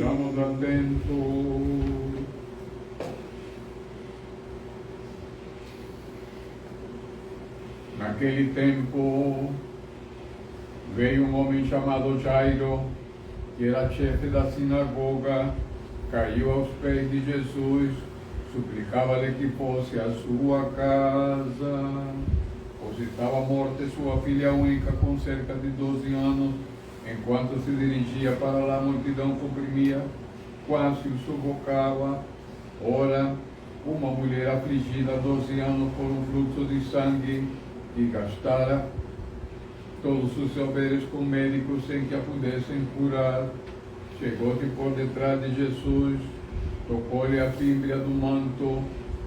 Estamos atentos. Naquele tempo, veio um homem chamado Jairo, que era chefe da sinagoga, caiu aos pés de Jesus, suplicava-lhe que fosse à sua casa, pois estava morta sua filha única com cerca de 12 anos. Enquanto se dirigia para lá, a multidão comprimia, quase o sufocava. Ora, uma mulher afligida há 12 anos por um fluxo de sangue, que gastara todos os seus haveres com médicos sem que a pudessem curar, chegou-se por detrás de Jesus, tocou-lhe a fímbria do manto,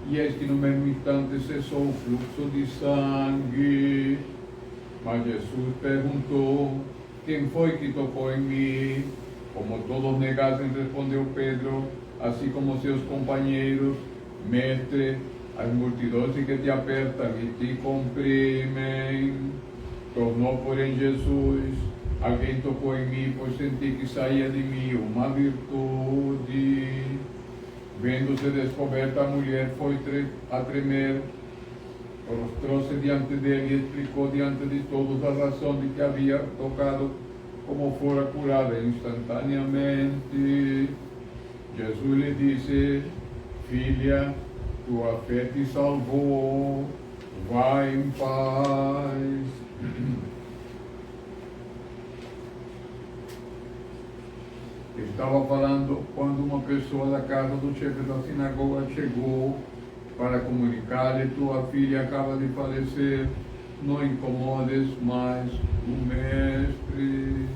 e eis que no mesmo instante cessou o fluxo de sangue. Mas Jesus perguntou: quem foi que tocou em mim? Como todos negassem, respondeu Pedro, assim como seus companheiros: Mestre, as multidões que te apertam e te comprimem. Tornou, porém, Jesus: alguém tocou em mim, pois senti que saía de mim uma virtude. Vendo-se descoberta, a mulher foi a tremer, prostrou-se diante dele e explicou diante de todos a razão de que havia tocado, como fora curada instantaneamente. Jesus lhe disse: filha, tua fé te salvou, vai em paz. Estava falando quando uma pessoa da casa do chefe da sinagoga chegou para comunicar-lhe: tua filha acaba de falecer, não incomodes mais o mestre.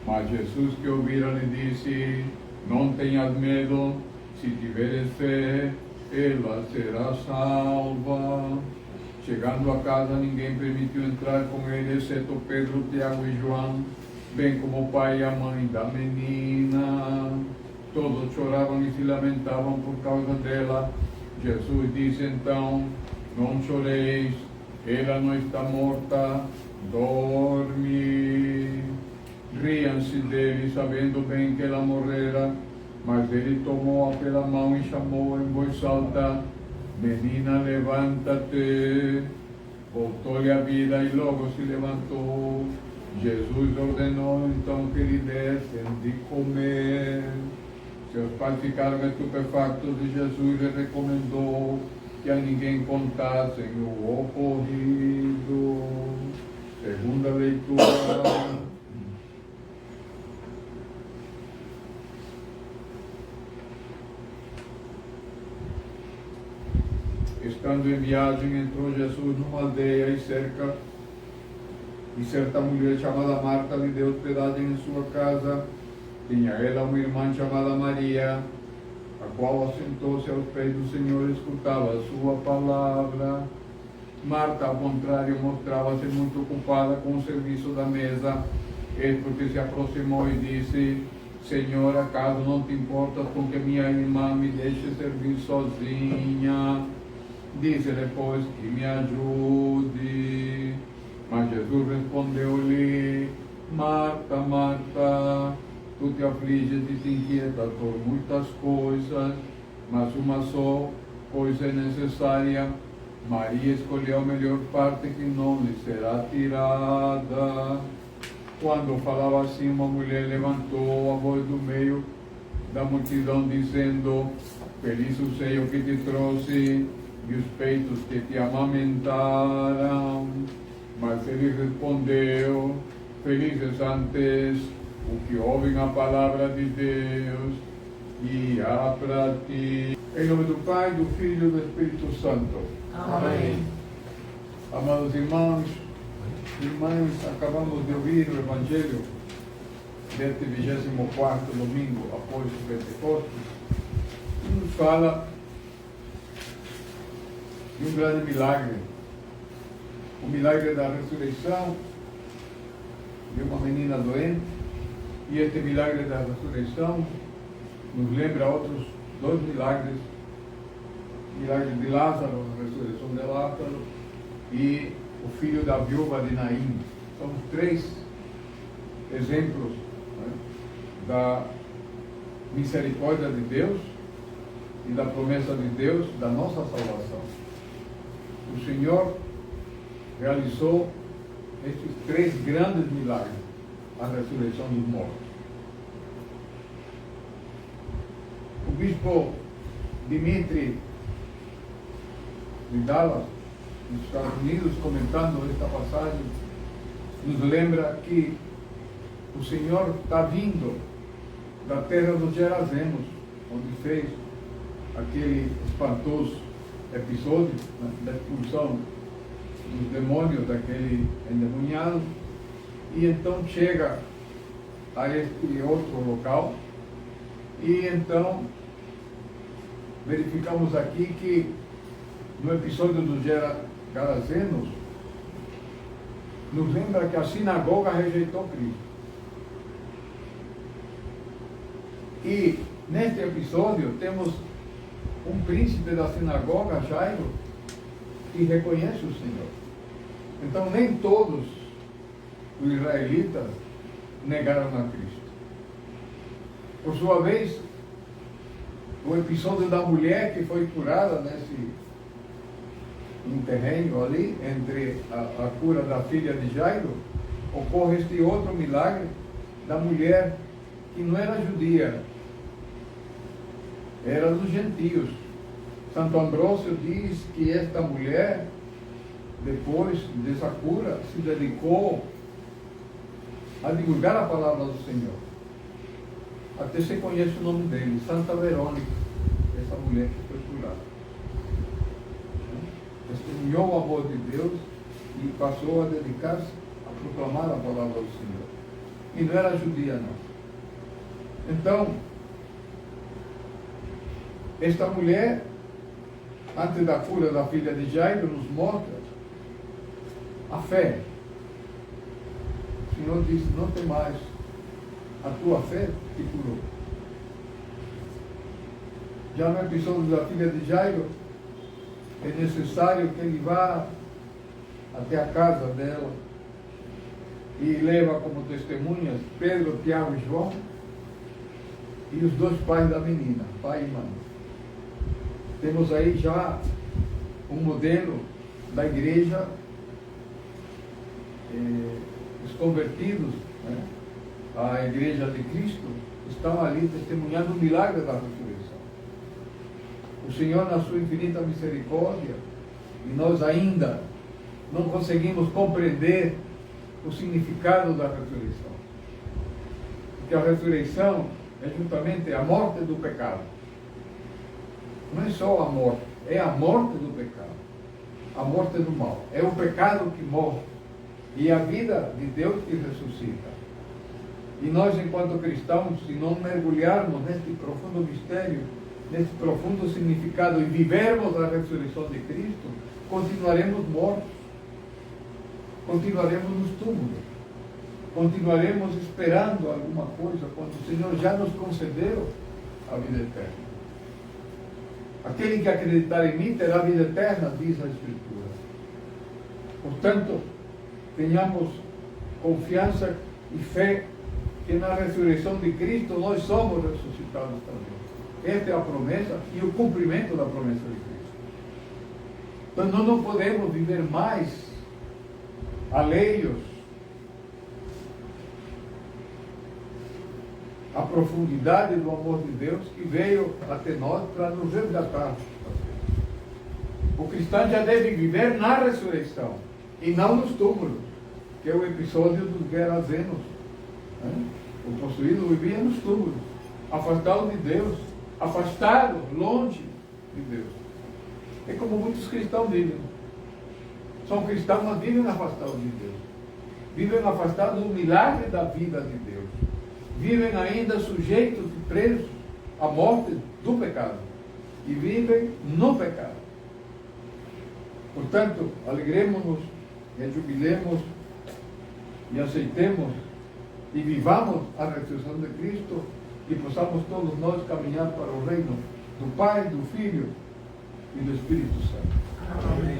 Mas Jesus, que ouvira, lhe disse: não tenhas medo, se tiveres fé, ela será salva. Chegando a casa, ninguém permitiu entrar com ele, exceto Pedro, Tiago e João, bem como o pai e a mãe da menina. Todos choravam e se lamentavam por causa dela. Jesus disse então: não choreis, ela não está morta, dorme. Riam-se dele, sabendo bem que ela morrera. Mas ele tomou-a pela mão e chamou em voz alta: menina, levanta-te. Voltou-lhe a vida e logo se levantou. Jesus ordenou então que lhe dessem de comer. Seus pais ficaram estupefactos e Jesus lhe recomendou que a ninguém contassem o ocorrido. Segunda leitura. Estando em viagem, entrou Jesus numa aldeia e certa mulher chamada Marta lhe deu hospedagem em sua casa. Tinha ela uma irmã chamada Maria, a qual assentou-se aos pés do Senhor e escutava a sua palavra. Marta, ao contrário, mostrava-se muito ocupada com o serviço da mesa. Eis porque se aproximou e disse: Senhor, acaso não te importas com que minha irmã me deixe servir sozinha? Dize-lhe, pois, que me ajude. Mas Jesus respondeu-lhe: Marta, Marta, tu te afliges e te inquietas por muitas coisas, mas uma só coisa é necessária. Maria escolheu a melhor parte, que não lhe será tirada. Quando falava assim, uma mulher levantou a voz do meio da multidão, dizendo: feliz o seio que te trouxe e os peitos que te amamentaram. Mas ele respondeu: felizes antes os que ouvem a palavra de Deus e a praticam. Em nome do Pai, do Filho e do Espírito Santo. Amém. Amados irmãos, irmãs, acabamos de ouvir o Evangelho deste 24º domingo após o Pentecostes, que nos fala de um grande milagre, o milagre da ressurreição de uma menina doente. E este milagre da ressurreição nos lembra outros dois milagres: o milagre de Lázaro, a ressurreição de Lázaro, e o filho da viúva de Naim. São os três exemplos, né, misericórdia de Deus e da promessa de Deus da nossa salvação. O Senhor realizou estes 3 grandes milagres: a ressurreição dos mortos. O bispo Dimitri de Dallas, nos Estados Unidos, comentando esta passagem, nos lembra que o Senhor está vindo da terra dos Gerazenos, onde fez aquele espantoso episódio da expulsão dos demônios daquele endemoniado, e então chega a este outro local, e então verificamos aqui que no episódio dos Gerazenos nos lembra que a sinagoga rejeitou Cristo. E neste episódio temos um príncipe da sinagoga, Jairo, que reconhece o Senhor. Então nem todos os israelitas negaram a Cristo. Por sua vez, o episódio da mulher que foi curada nesse terreno ali, entre a cura da filha de Jairo, ocorre este outro milagre da mulher que não era judia, era dos gentios. Santo Ambrósio diz que esta mulher, depois dessa cura, se dedicou a divulgar a palavra do Senhor. Até se conhece o nome dele, Santa Verônica, essa mulher que foi curada. Testemunhou o amor de Deus e passou a dedicar-se a proclamar a palavra do Senhor. E não era judia, não. Então, esta mulher, antes da cura da filha de Jairo, nos mostra a fé. O Senhor disse: não tem mais, a tua fé te curou. Já no episódio da filha de Jairo, é necessário que ele vá até a casa dela e leva como testemunhas Pedro, Tiago e João e os 2 pais da menina, pai e mãe. Temos aí já um modelo da igreja, os convertidos, né, à igreja de Cristo, estão ali testemunhando o milagre da ressurreição. O Senhor, na sua infinita misericórdia, e nós ainda não conseguimos compreender o significado da ressurreição. Porque a ressurreição é justamente a morte do pecado. Não é só a morte, é a morte do pecado, a morte do mal. É o pecado que morre e a vida de Deus que ressuscita. E nós, enquanto cristãos, se não mergulharmos neste profundo mistério, nesse profundo significado e vivermos a ressurreição de Cristo, continuaremos mortos, continuaremos nos túmulos, continuaremos esperando alguma coisa quando o Senhor já nos concedeu a vida eterna. Aquele que acreditar em mim terá vida eterna, diz a Escritura. Portanto, tenhamos confiança e fé que na ressurreição de Cristo nós somos ressuscitados também. Esta é a promessa e o cumprimento da promessa de Cristo. Então nós não podemos viver mais alheios à profundidade do amor de Deus que veio até nós para nos resgatar. O cristão já deve viver na ressurreição e não nos túmulos, que é o episódio dos Gerazenos. O possuído vivia nos túmulos, afastado de Deus, afastado, longe de Deus. É como muitos cristãos vivem. São cristãos, mas vivem afastados de Deus. Vivem afastados do milagre da vida de Deus. Vivem ainda sujeitos e presos à morte do pecado. E vivem no pecado. Portanto, alegremos-nos, rejubilemos e aceitemos e vivamos a ressurreição de Cristo e possamos todos nós caminhar para o reino do Pai, do Filho e do Espírito Santo. Amém.